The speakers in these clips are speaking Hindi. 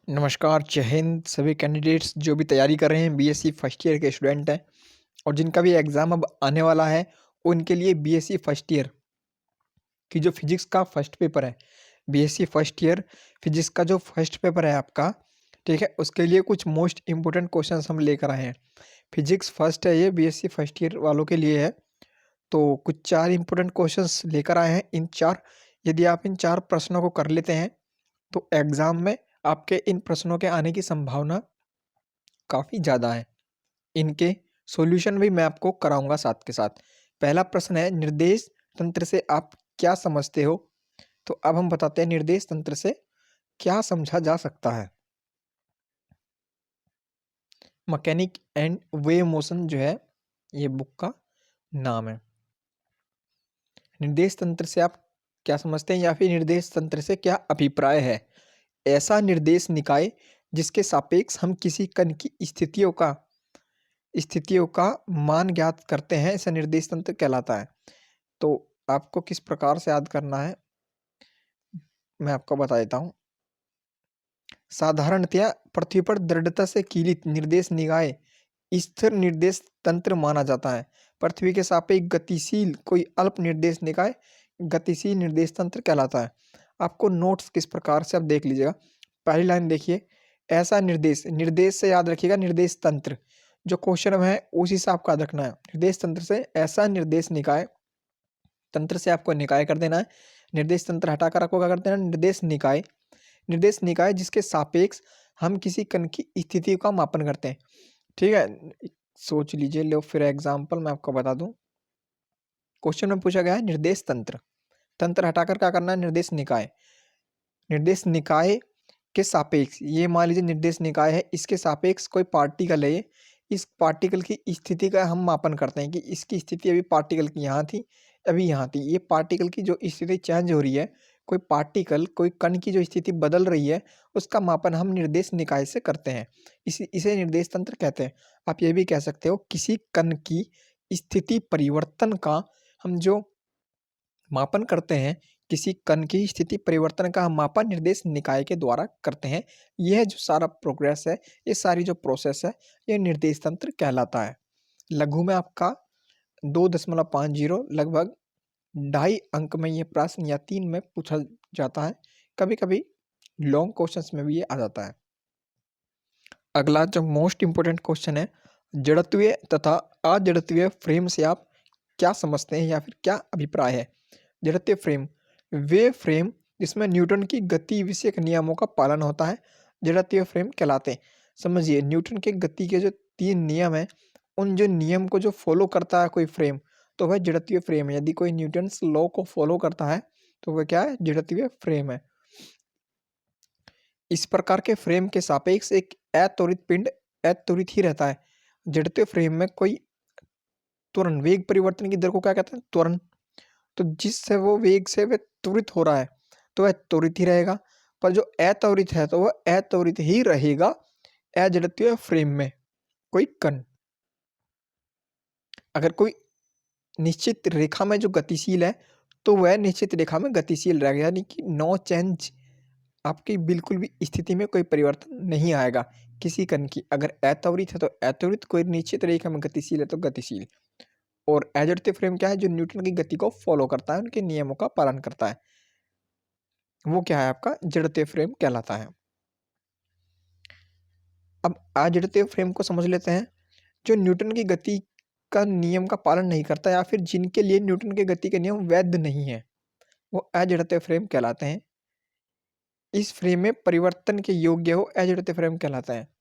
नमस्कार, जय हिंद सभी कैंडिडेट्स जो भी तैयारी कर रहे हैं बीएससी फर्स्ट ईयर के स्टूडेंट हैं और जिनका भी एग्ज़ाम अब आने वाला है, उनके लिए बीएससी फर्स्ट ईयर की जो फिजिक्स का फर्स्ट पेपर है, बीएससी फर्स्ट ईयर फिजिक्स का जो फर्स्ट पेपर है आपका, ठीक है? उसके लिए कुछ मोस्ट इम्पोर्टेंट क्वेश्चंस हम लेकर आए हैं। फिजिक्स फर्स्ट है ये बीएससी फर्स्ट ईयर वालों के लिए है, तो कुछ 4 इम्पोर्टेंट क्वेश्चंस लेकर आए हैं। इन 4 यदि आप इन 4 प्रश्नों को कर लेते हैं, तो एग्ज़ाम में आपके इन प्रश्नों के आने की संभावना काफ़ी ज़्यादा है। इनके सॉल्यूशन भी मैं आपको कराऊँगा साथ के साथ। पहला प्रश्न है निर्देश तंत्र से आप क्या समझते हो? तो अब हम बताते हैं निर्देश तंत्र से क्या समझा जा सकता है? मैकेनिक एंड वेव मोशन जो है, ये बुक का नाम है। निर्देश तंत्र से आप क्या समझते हैं या फिर निर्देश तंत्र से क्या अभिप्राय है? ऐसा निर्देश निकाय जिसके सापेक्ष हम किसी कण की स्थितियों का मान ज्ञात करते हैं, ऐसा निर्देश तंत्र कहलाता है। तो आपको किस प्रकार से याद करना है, मैं आपको बता देता हूँ। साधारणतया पृथ्वी पर दृढ़ता से कीलित निर्देश निकाय स्थिर निर्देश तंत्र माना जाता है। पृथ्वी के सापेक्ष गतिशील कोई अल्प निर्देश निकाय गतिशील निर्देश तंत्र कहलाता है। आपको नोट्स किस प्रकार से आप देख लीजिएगा। पहली लाइन देखिए, ऐसा निर्देश से याद रखिएगा निर्देश तंत्र, जो क्वेश्चन में है उस हिसाब का याद रखना है। निर्देश तंत्र से ऐसा निर्देश निकाय, तंत्र से आपको निकाय कर देना है, निर्देश तंत्र हटाकर आपको क्या कर देना है, निर्देश निकाय जिसके सापेक्ष हम किसी कण की स्थिति का मापन करते हैं। ठीक है, सोच लीजिए। लो फिर एग्जाम्पल मैं आपको बता दूं। क्वेश्चन में पूछा गया है निर्देश तंत्र, तंत्र हटाकर क्या करना है, निर्देश निकाय के सापेक्ष, ये मान लीजिए निर्देश निकाय है, इसके सापेक्ष कोई पार्टिकल है, इस पार्टिकल की स्थिति का हम मापन करते हैं कि इसकी स्थिति अभी पार्टिकल की यहाँ थी, अभी यहाँ थी। ये पार्टिकल की जो स्थिति चेंज हो रही है, कोई कण की जो स्थिति बदल रही है, उसका मापन हम निर्देश निकाय से करते हैं। इसे निर्देश तंत्र कहते हैं। आप ये भी कह सकते हो किसी कण की स्थिति परिवर्तन का हम जो मापन करते हैं, किसी कण की स्थिति परिवर्तन का हम मापन निर्देश निकाय के द्वारा करते हैं। यह जो सारा प्रोग्रेस है, ये सारी जो प्रोसेस है, ये निर्देश तंत्र कहलाता है। लघु में आपका 2.50 लगभग 2.5 अंक में ये प्रश्न या 3 में पूछा जाता है। कभी-कभी लॉन्ग क्वेश्चंस में भी ये आ जाता है। अगला जो मोस्ट इम्पोर्टेंट क्वेश्चन है, जड़त्वीय तथा अजड़त्वीय फ्रेम से आप क्या समझते हैं या फिर क्या अभिप्राय है? जड़त्वीय फ्रेम वे फ्रेम जिसमें न्यूटन की गति विषयक नियमों का पालन होता है, जड़त्वीय फ्रेम कहलाते हैं। समझिए, न्यूटन के गति के जो 3 नियम हैं, उन जो नियम को जो फॉलो करता है कोई फ्रेम, तो वह जड़त्वीय फ्रेम है। यदि कोई न्यूटन्स लॉ को फॉलो करता है, तो वह क्या है, जड़त्वीय फ्रेम है। इस प्रकार के फ्रेम के सापेक्ष एक अत्वरित पिंड अत्वरित ही रहता है। जड़त्वीय फ्रेम में कोई त्वरण, वेग परिवर्तन की दर को क्या कहते हैं, त्वरण। तो जिससे वो वेग से वह त्वरित हो रहा है, तो वह त्वरित ही रहेगा। पर जो अत्वरित है, तो वह अत्वरित ही रहेगा अजड़त्वीय फ्रेम में। कोई कण अगर कोई निश्चित रेखा में जो गतिशील है, तो वह निश्चित रेखा में गतिशील रहेगा, यानी कि नो चेंज, आपकी बिल्कुल भी स्थिति में कोई परिवर्तन नहीं आएगा किसी कण की। अगर अत्वरित है तो अत्वरित, कोई निश्चित रेखा में गतिशील है तो गतिशील। और अजड़त्वीय फ्रेम क्या है, जो न्यूटन की गति को फॉलो करता है, उनके नियमों का पालन करता है, वो क्या है, आपका जड़त्वीय फ्रेम कहलाता है। अब अजड़त्वीय फ्रेम को समझ लेते हैं। जो न्यूटन की गति का नियम का पालन नहीं करता या फिर जिनके लिए न्यूटन के गति के नियम वैध नहीं है, वो अजड़त्वीय फ्रेम कहलाते हैं। इस फ्रेम में परिवर्तन के योग्य हो, अजड़त्वीय फ्रेम कहलाता है।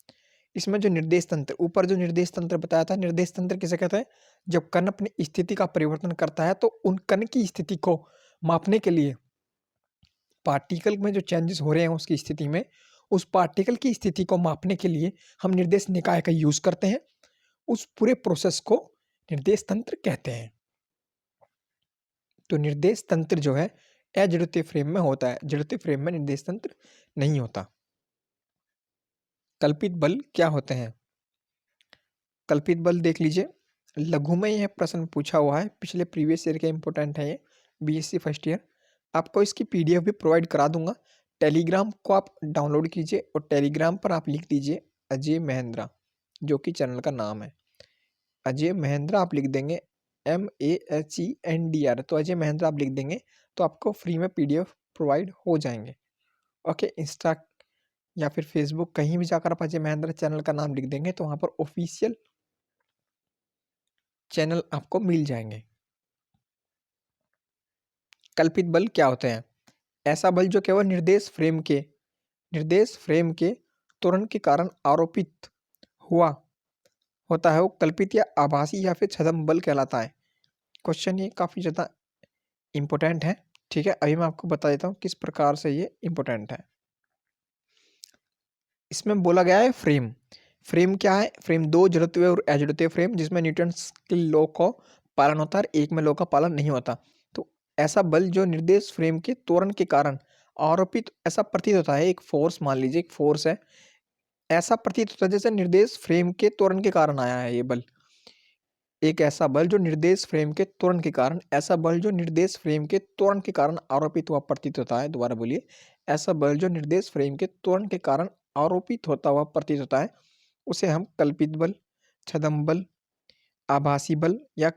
इसमें जो निर्देश तंत्र, ऊपर जो निर्देश तंत्र बताया था, निर्देश तंत्र किसे कहते हैं, जब कण अपनी स्थिति का परिवर्तन करता है, तो उन कण की स्थिति को मापने के लिए पार्टिकल में जो चेंजेस हो रहे हैं उसकी स्थिति में, उस पार्टिकल की स्थिति को मापने के लिए हम निर्देश निकाय का यूज करते हैं। उस पूरे प्रोसेस को निर्देश तंत्र कहते हैं। तो निर्देश तंत्र जो है अजड़त्वीय फ्रेम में होता है, जड़त्वीय फ्रेम में निर्देश तंत्र नहीं होता। कल्पित बल क्या होते हैं? कल्पित बल देख लीजिए, लघु में यह प्रश्न पूछा हुआ है, पिछले प्रीवियस ईयर के इंपॉर्टेंट है ये, बीएससी फर्स्ट ईयर। आपको इसकी पीडीएफ भी प्रोवाइड करा दूंगा, टेलीग्राम को आप डाउनलोड कीजिए और टेलीग्राम पर आप लिख दीजिए अजय महेंद्रा, जो कि चैनल का नाम है। अजय महेंद्रा आप लिख देंगे, MEHENDR, तो अजय महेंद्रा आप लिख देंगे तो आपको फ्री में PDF प्रोवाइड हो जाएंगे। ओके, इंस्टा या फिर फेसबुक कहीं भी जाकर आप अजय महेंद्रा चैनल का नाम लिख देंगे तो वहाँ पर ऑफिशियल चैनल आपको मिल जाएंगे। कल्पित बल क्या होते हैं? ऐसा बल जो केवल निर्देश फ्रेम के त्वरण के कारण आरोपित हुआ होता है वो कल्पित या आभासी या फिर छद्म बल कहलाता है। क्वेश्चन ये काफ़ी ज़्यादा इम्पोर्टेंट है। ठीक है, अभी मैं आपको बता देता हूँ किस प्रकार से ये इम्पोर्टेंट है। इसमें बोला गया है फ्रेम क्या है? फ्रेम दो जड़त्वीय और अजड़त्वीय फ्रेम जिसमें न्यूटन के लॉ का पालन होता है, एक में लॉ का पालन नहीं होता। तो ऐसा बल जो निर्देश फ्रेम के त्वरण के कारण आरोपित ऐसा प्रतीत होता है, एक फोर्स मान लीजिए, एक फोर्स है, ऐसा प्रतीत होता है जैसे निर्देश फ्रेम के त्वरण के कारण आया है ये बल। एक ऐसा बल जो निर्देश फ्रेम के त्वरण के कारण, ऐसा बल जो निर्देश फ्रेम के त्वरण के कारण आरोपित हुआ प्रतीत होता है। दोबारा बोलिए, ऐसा बल जो निर्देश फ्रेम के त्वरण के कारण आरोपित होता हुआ प्रतीत होता है उसे हम कल्पित बल, छद्म बल, आभासी बल या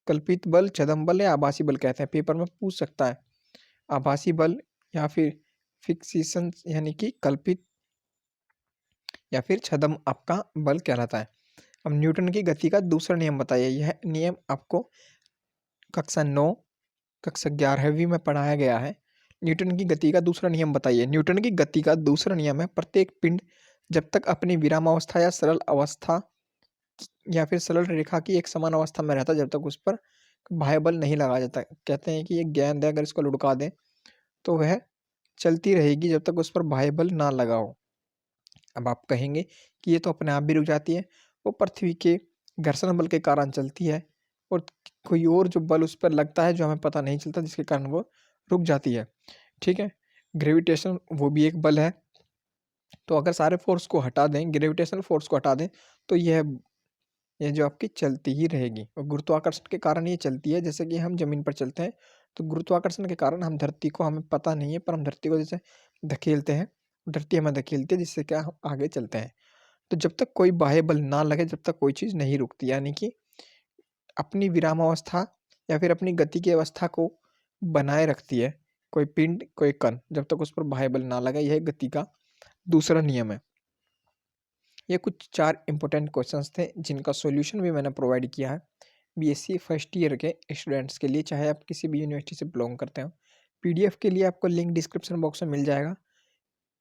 कल्पित बल, छद्म बल या आभासी बल कहते हैं। पेपर में पूछ सकता है आभासी बल या फिर फिक्सेशन यानी कि कल्पित या फिर छद्म आपका बल कहलाता है। अब न्यूटन की गति का दूसरा नियम बताइए। यह नियम आपको कक्षा 9, कक्षा 11वीं में पढ़ाया गया है। न्यूटन की गति का दूसरा नियम बताइए। न्यूटन की गति का दूसरा नियम है प्रत्येक पिंड जब तक अपनी विरामावस्था या सरल अवस्था या फिर सरल रेखा की एक समान अवस्था में रहता जब तक उस पर बाह्य बल नहीं लगाया जाता। कहते हैं कि एक गेंद है, अगर इसको लुढ़का दें तो वह चलती रहेगी जब तक उस पर बाह्य बल ना लगा हो। अब आप कहेंगे कि ये तो अपने आप भी रुक जाती है, वो पृथ्वी के घर्षण बल के कारण चलती है और कोई और जो बल उस पर लगता है जो हमें पता नहीं चलता जिसके कारण वो रुक जाती है। ठीक है, ग्रेविटेशन वो भी एक बल है। तो अगर सारे फोर्स को हटा दें, ग्रेविटेशनल फोर्स को हटा दें, तो ये जो आपकी चलती ही रहेगी और गुरुत्वाकर्षण के कारण ये चलती है। जैसे कि हम जमीन पर चलते हैं तो गुरुत्वाकर्षण के कारण हम धरती को, हमें पता नहीं है पर हम धरती को जैसे धकेलते हैं, धरती हमें धकेलती है जिससे क्या हम आगे चलते हैं। तो जब तक कोई बाह्य बल ना लगे जब तक कोई चीज़ नहीं रुकती, यानी कि अपनी विरामावस्था या फिर अपनी गति की अवस्था को बनाए रखती है कोई पिंड, कोई कण, जब तक उस पर बाह्य बल ना लगे। यह गति का दूसरा नियम है। ये कुछ 4 इंपॉर्टेंट क्वेश्चंस थे जिनका सॉल्यूशन भी मैंने प्रोवाइड किया है बीएससी फर्स्ट ईयर के स्टूडेंट्स के लिए, चाहे आप किसी भी यूनिवर्सिटी से बिलोंग करते हो। पीडीएफ के लिए आपको लिंक डिस्क्रिप्शन बॉक्स में मिल जाएगा।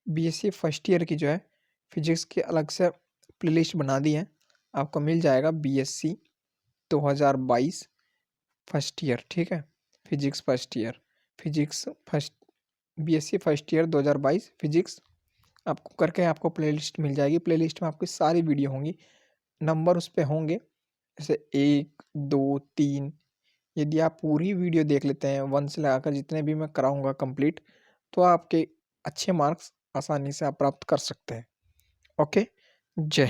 बीएससी फर्स्ट ईयर की जो है फिजिक्स की अलग से प्लेलिस्ट बना दी है, आपको मिल जाएगा बीएससी 2022 फर्स्ट ईयर। ठीक है, physics first year, physics first, BSc first year 2022 physics आपको करके आपको प्लेलिस्ट मिल जाएगी। प्लेलिस्ट में आपकी सारी वीडियो होंगी, नंबर उस पे होंगे जैसे 1, 2, 3। यदि आप पूरी वीडियो देख लेते हैं 1 से लगाकर जितने भी मैं कराऊंगा कंप्लीट, तो आपके अच्छे मार्क्स आसानी से आप प्राप्त कर सकते हैं। ओके, जय